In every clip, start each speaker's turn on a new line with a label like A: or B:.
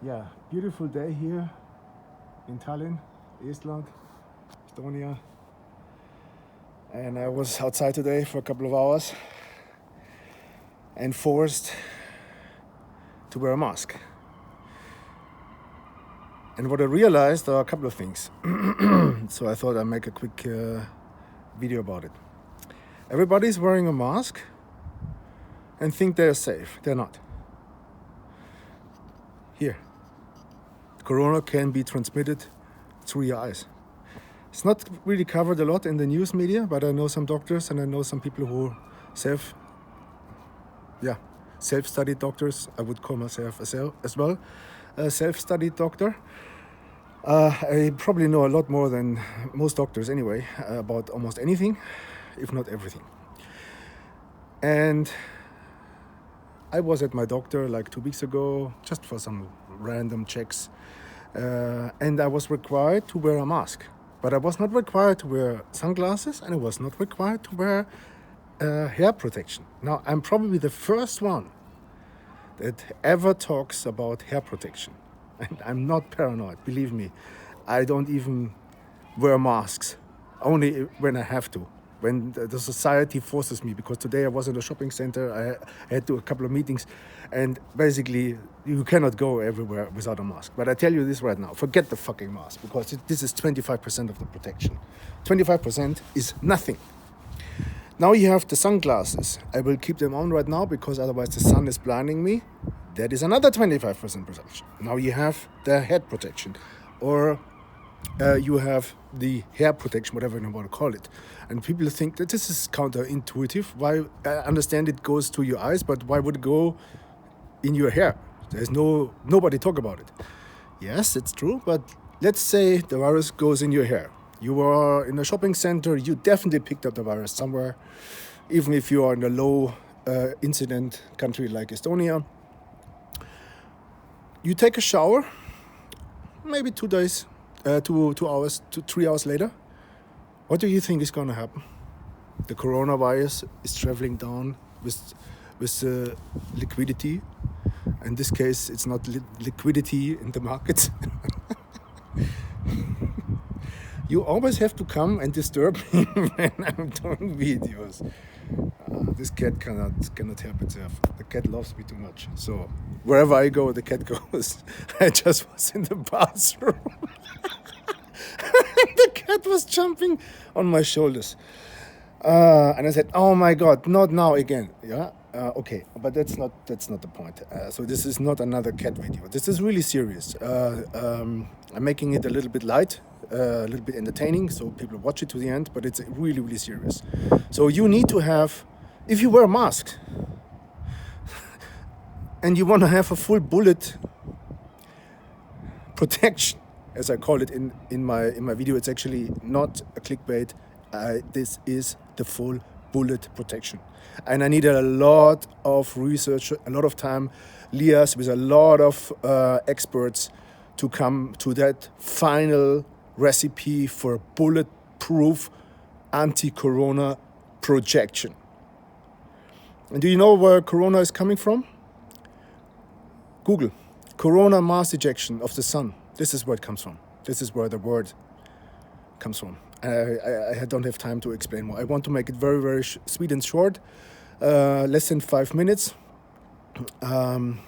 A: Yeah, beautiful day here in Tallinn, Estland, Estonia. And I was outside today for a couple of hours and forced to wear a mask. And what I realized are a couple of things. So I thought I'd make a quick video about it. Everybody's wearing a mask and think they're safe. They're not. Here, corona can be transmitted through your eyes. It's not really covered a lot in the news media, but I know some doctors and I know some people who self-studied doctors. I would call myself as well a self-studied doctor. I probably know a lot more than most doctors anyway about almost anything, if not everything. And I was at my doctor like 2 weeks ago, just for some random checks, and I was required to wear a mask. But I was not required to wear sunglasses, and I was not required to wear hair protection. Now, I'm probably the first one that ever talks about hair protection. And I'm not paranoid, believe me. I don't even wear masks, only when I have to, when the society forces me. Because today I was in a shopping center, I had to a couple of meetings, and basically you cannot go everywhere without a mask. But I tell you this right now, forget the fucking mask, because this is 25% of the protection. 25% is nothing. Now you have the sunglasses. I will keep them on right now because otherwise the sun is blinding me. That is another 25% protection. Now you have the head protection, or you have the hair protection, whatever you want to call it. And people think that this is counterintuitive. Why? I understand it goes to your eyes, but why would it go in your hair? There's nobody talk about it. Yes, it's true, but let's say the virus goes in your hair. You are in a shopping center, you definitely picked up the virus somewhere, even if you are in a low incident country like Estonia. You take a shower, maybe 2 days, 2 hours, 3 hours later. What do you think is going to happen? The coronavirus is traveling down with liquidity. In this case, it's not liquidity in the markets. You always have to come and disturb me when I'm doing videos. This cat cannot help itself. The cat loves me too much. So wherever I go, the cat goes. I just was in the bathroom. The cat was jumping on my shoulders. And I said, "Oh my God, not now again." Yeah, okay, but that's not the point. So this is not another cat video. This is really serious. I'm making it a little bit light, a little bit entertaining, so people watch it to the end. But it's really, really serious. So you need to have, if you wear a mask, and you want to have a full bullet protection, as I call it in my video, it's actually not a clickbait. This is the full bullet protection. And I need a lot of research, a lot of time, liaise with a lot of experts to come to that final recipe for bulletproof anti-corona projection. And do you know where corona is coming from? Google. Corona mass ejection of the sun. This is where it comes from. This is where the word comes from. I don't have time to explain more. I want to make it very, very sweet and short, less than 5 minutes. And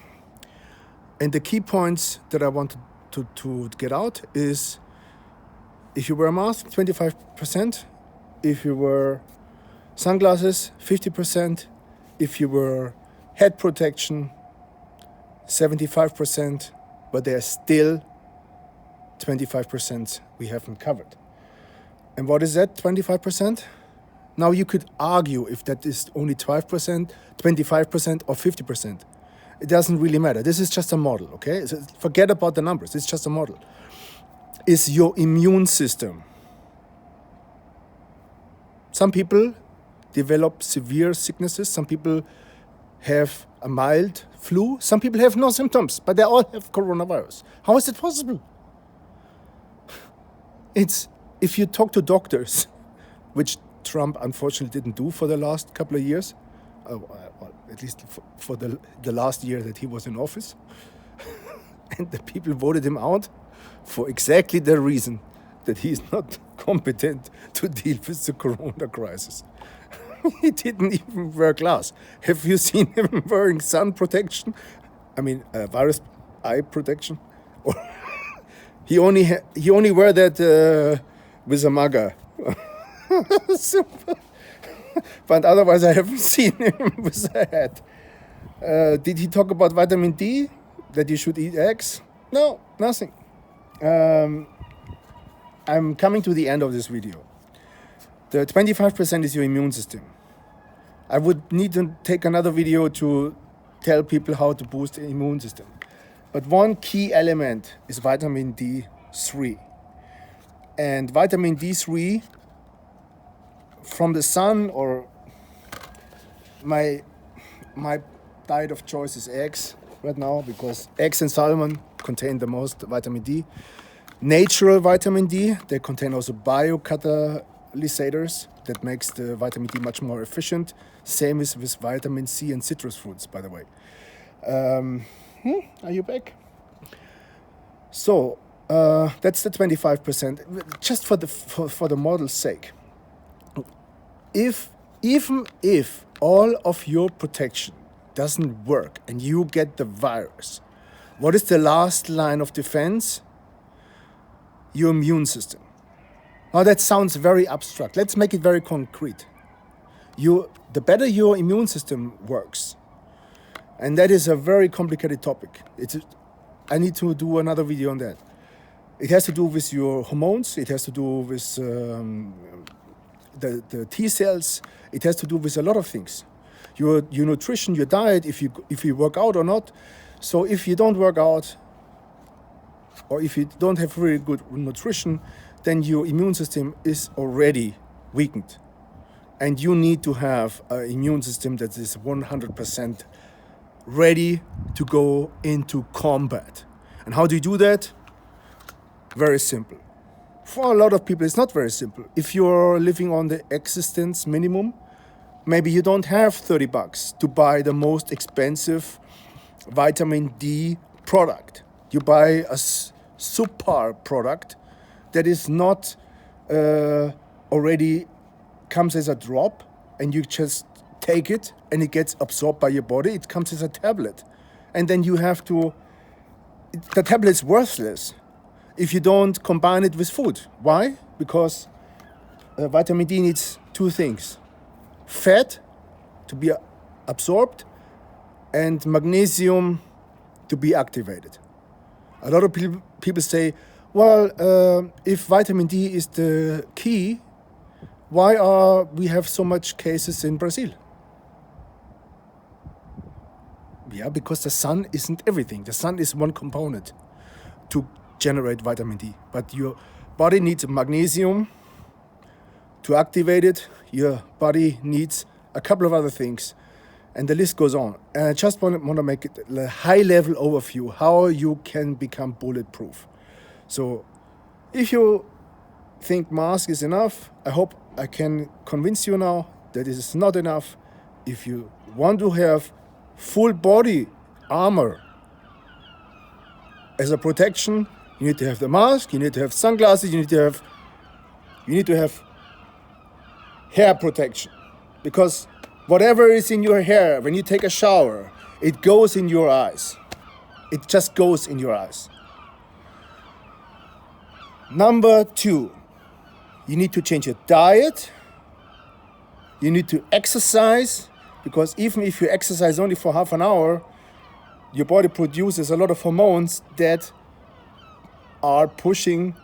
A: the key points that I want to get out is, if you wear a mask, 25%. If you wear sunglasses, 50%. If you wear head protection, 75%. But there's still 25% we haven't covered. And what is that 25%? Now you could argue if that is only 12%, 25% or 50%. It doesn't really matter. This is just a model, okay? So forget about the numbers. It's just a model. Is your immune system. Some people develop severe sicknesses. Some people have a mild flu. Some people have no symptoms, but they all have coronavirus. How is it possible? If you talk to doctors, which Trump unfortunately didn't do for the last couple of years, well, at least for the last year that he was in office, And the people voted him out for exactly the reason that he is not competent to deal with the corona crisis. He didn't even wear gloves. Have you seen him wearing sun protection? I mean, virus eye protection? Or he only wear that with a maga. Super. But otherwise, I haven't seen him with a hat. Did he talk about vitamin D? That you should eat eggs? No, nothing. I'm coming to the end of this video. The 25% is your immune system. I would need to take another video to tell people how to boost the immune system. But one key element is vitamin D3. And vitamin D3 from the sun, or my diet of choice is eggs right now, because eggs and salmon contain the most vitamin D. Natural vitamin D, they contain also biocatalyzers that makes the vitamin D much more efficient. Same is with vitamin C and citrus fruits, by the way. Are you back? So that's the 25%. Just for the model's sake, even if all of your protection doesn't work and you get the virus, what is the last line of defense? Your immune system. Now that sounds very abstract. Let's make it very concrete. The better your immune system works, and that is a very complicated topic. I need to do another video on that. It has to do with your hormones. It has to do with the T cells. It has to do with a lot of things. Your nutrition, your diet, if you work out or not. So if you don't work out, or if you don't have really good nutrition, then your immune system is already weakened. And you need to have an immune system that is 100% ready to go into combat. And how do you do that? Very simple. For a lot of people, it's not very simple. If you're living on the existence minimum, maybe you don't have $30 to buy the most expensive vitamin D product. You buy a subpar product that is not already comes as a drop, and you just take it and it gets absorbed by your body. It comes as a tablet, and then you have to. The tablet is worthless if you don't combine it with food. Why? Because vitamin D needs two things: fat to be absorbed and magnesium to be activated. A lot of people say, well, if vitamin D is the key, why we have so much cases in Brazil? Yeah, because the sun isn't everything. The sun is one component to generate vitamin D. But your body needs magnesium to activate it. Your body needs a couple of other things. And the list goes on. And I just want to make it a high-level overview how you can become bulletproof. So if you think mask is enough, I hope I can convince you now that it is not enough. If you want to have full body armor as a protection, you need to have the mask, you need to have sunglasses, you need to have hair protection. Because whatever is in your hair, when you take a shower, it goes in your eyes. It just goes in your eyes. Number 2, you need to change your diet. You need to exercise, because even if you exercise only for half an hour, your body produces a lot of hormones that are pushing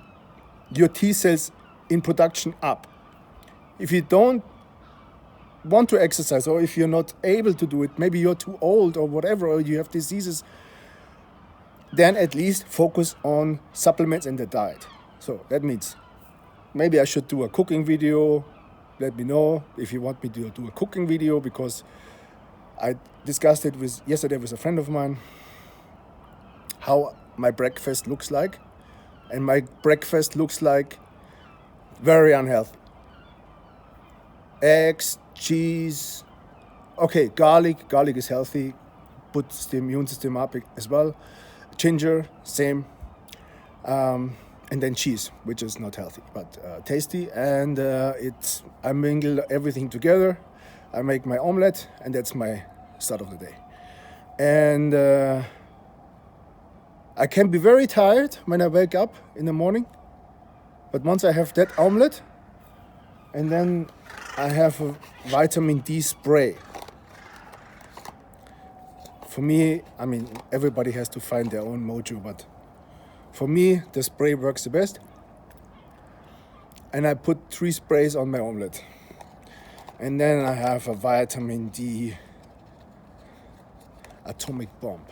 A: your T cells in production up. If you don't want to exercise, or if you're not able to do it, maybe you're too old or whatever, or you have diseases, then at least focus on supplements and the diet. So that means maybe I should do a cooking video. Let me know if you want me to do a cooking video, because I discussed it yesterday with a friend of mine, how my breakfast looks like. And my breakfast looks like very unhealthy. Eggs, cheese, okay, garlic is healthy, puts the immune system up as well. ginger, same, and then cheese, which is not healthy but tasty. And I mingle everything together. I make my omelette, and that's my start of the day. And I can be very tired when I wake up in the morning, but once I have that omelette, and then I have a vitamin D spray. For me, I mean, everybody has to find their own mojo, but for me, the spray works the best. And I put 3 sprays on my omelette. And then I have a vitamin D atomic bomb.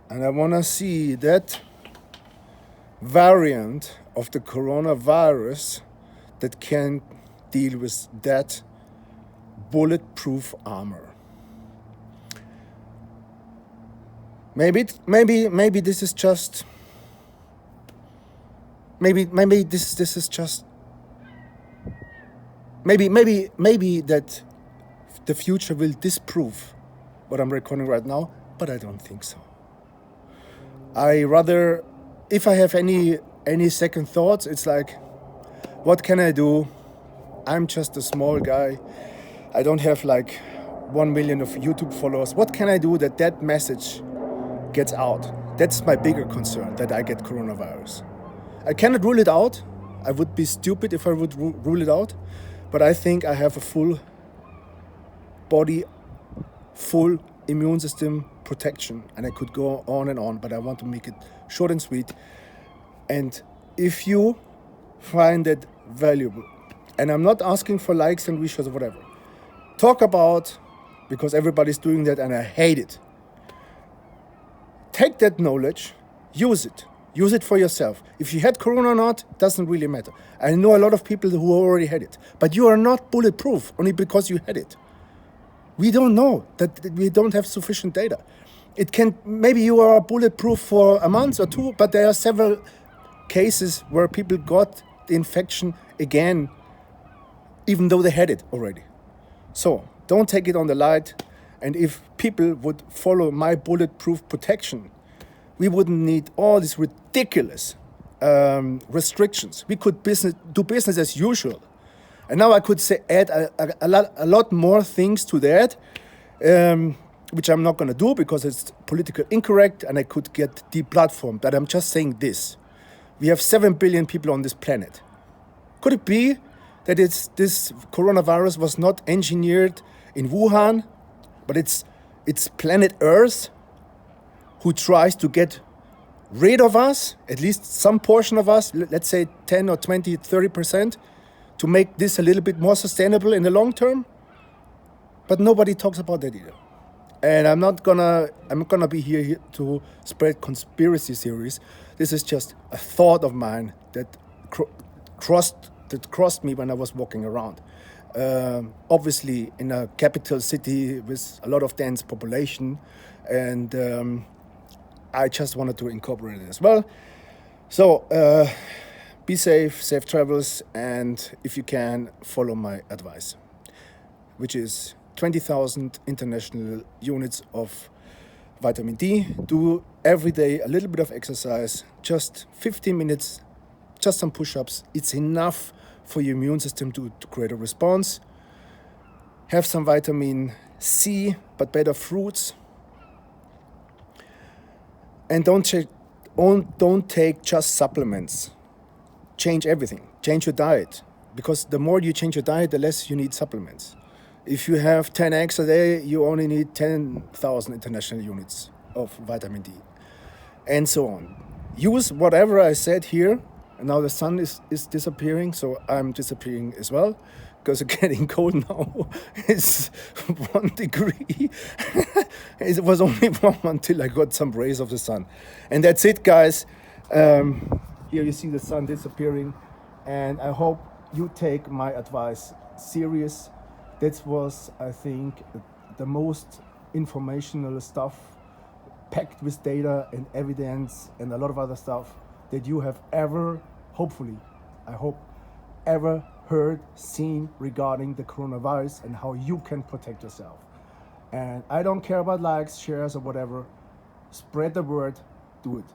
A: And I want to see that variant of the coronavirus that can deal with that bulletproof armor. Maybe this is just. Maybe this is just. Maybe that the future will disprove what I'm recording right now, but I don't think so. I rather, if I have any second thoughts, it's like, what can I do? I'm just a small guy. I don't have like 1 million of YouTube followers. What can I do that message gets out? That's my bigger concern, that I get coronavirus. I cannot rule it out. I would be stupid if I would rule it out. But I think I have a full body, full immune system protection. And I could go on and on, but I want to make it short and sweet. And if you find it valuable, and I'm not asking for likes and wishes or whatever, talk about, because everybody's doing that and I hate it. Take that knowledge, use it. Use it for yourself. If you had corona or not, doesn't really matter. I know a lot of people who already had it. But you are not bulletproof only because you had it. We don't know, that we don't have sufficient data. Maybe you are bulletproof for a month or 2, but there are several cases where people got the infection again, even though they had it already. So don't take it on the light. And if people would follow my bulletproof protection, we wouldn't need all these ridiculous restrictions. We could do business as usual. And now I could add a lot more things to that, which I'm not going to do because it's politically incorrect and I could get deplatformed. But I'm just saying this. We have 7 billion people on this planet. Could it be that this coronavirus was not engineered in Wuhan, but it's planet Earth who tries to get rid of us, at least some portion of us, let's say 10 or 20, 30%, to make this a little bit more sustainable in the long term? But nobody talks about that either. And I'm not gonna be here to spread conspiracy theories. This is just a thought of mine that crossed me when I was walking around. Obviously in a capital city with a lot of dense population, and I just wanted to incorporate it as well. So be safe, safe travels, and if you can, follow my advice, which is 20,000 international units of vitamin D. Do every day a little bit of exercise, just 15 minutes, just some push-ups. It's enough for your immune system to create a response. Have some vitamin C, but better fruits. And don't take just supplements. Change everything. Change your diet. Because the more you change your diet, the less you need supplements. If you have 10 eggs a day, you only need 10,000 international units of vitamin D. And so on. Use whatever I said here. And now the sun is disappearing, so I'm disappearing as well. Because it's getting cold now. It's 1 degree. It was only warm until I got some rays of the sun. And that's it, guys. Here you see the sun disappearing. And I hope you take my advice serious. That was, I think, the most informational stuff, packed with data and evidence and a lot of other stuff that you have ever, hopefully, I hope, ever heard, seen regarding the coronavirus and how you can protect yourself. And I don't care about likes, shares, or whatever. Spread the word, do it.